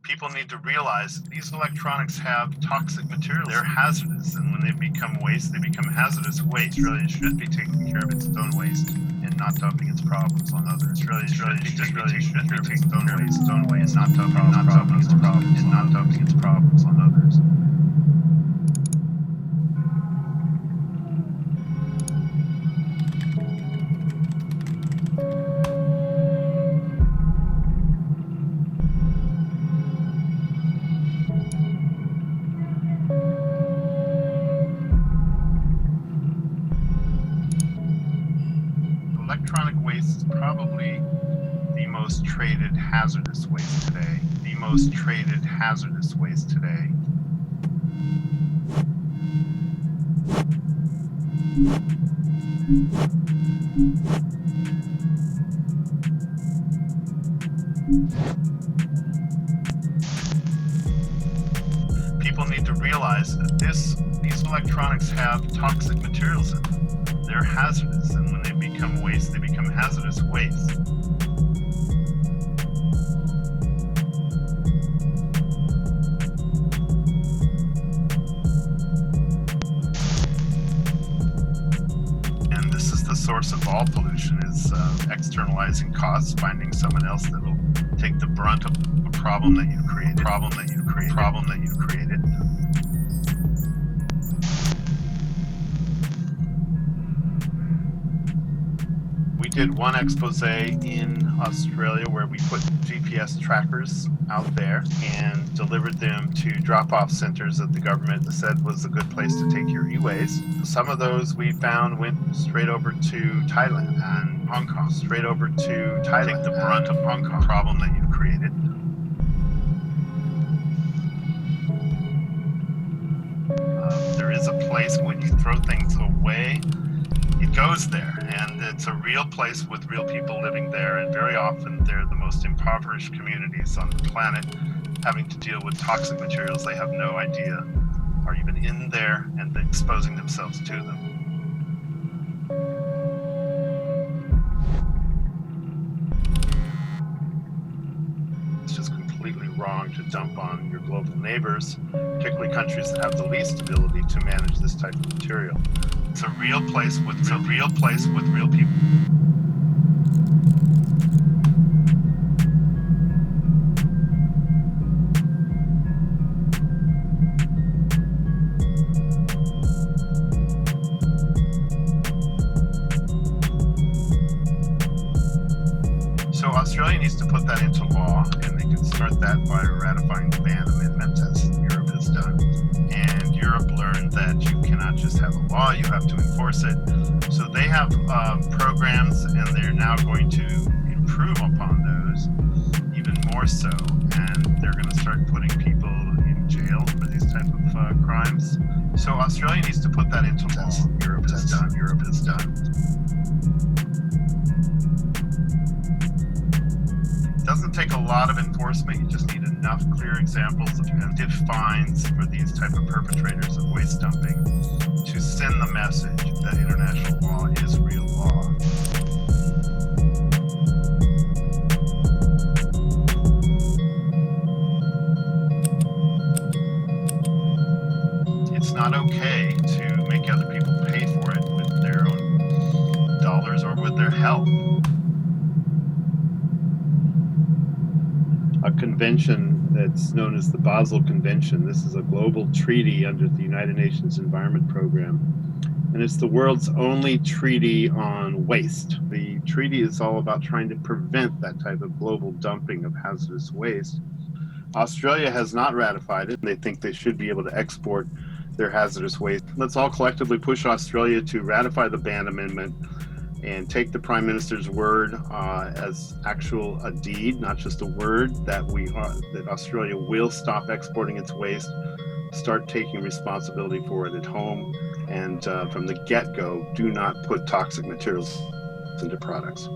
People need to realize these electronics have toxic materials. They're hazardous, and when they become waste, they become hazardous waste. Australia should be taking care of its own waste and not dumping its problems on others. Australia should be taking care of its own waste, not dumping its problems on others. Electronic waste is probably the most traded hazardous waste today. The most traded hazardous waste today. People need to realize that these electronics have toxic materials in them. They're hazardous, and when they become waste, they become hazardous waste. And this is the source of all pollution, is externalizing costs, finding someone else that will take the brunt of a problem that you've created. We did one expose in Australia where we put GPS trackers out there and delivered them to drop-off centers that the government said was a good place to take your e-waste. Some of those we found went straight over to Thailand and Hong Kong, take the brunt of Hong Kong problem that you've created. There is a place when you throw things away, it goes there, and it's a real place with real people living there, and very often they're the most impoverished communities on the planet, having to deal with toxic materials they have no idea are even in there and exposing themselves to them. It's just completely wrong to dump on your global neighbors, particularly countries that have the least ability to manage this type of material. It's a real place with real people. So Australia needs to put that into law, and they can start that by ratifying the ban amendment, as Europe has done. And Europe learned that you cannot just have a law, you have to enforce it. So they have programs, and they're now going to improve upon those even more so. And they're going to start putting people in jail for these type of crimes. So Australia needs to put that into law. Europe has done. It doesn't take a lot of enforcement, you just need enough clear examples and fines for these type of perpetrators of waste dumping to send the message that international law is real law. It's not okay to make other people pay for it with their own dollars or with their health. A convention that's known as the Basel Convention. This is a global treaty under the United Nations Environment Program, and it's the world's only treaty on waste. The treaty is all about trying to prevent that type of global dumping of hazardous waste. Australia has not ratified it. They think they should be able to export their hazardous waste. Let's all collectively push Australia to ratify the ban amendment and take the Prime Minister's word as a deed, not just a word, that Australia will stop exporting its waste, start taking responsibility for it at home, and from the get-go, do not put toxic materials into products.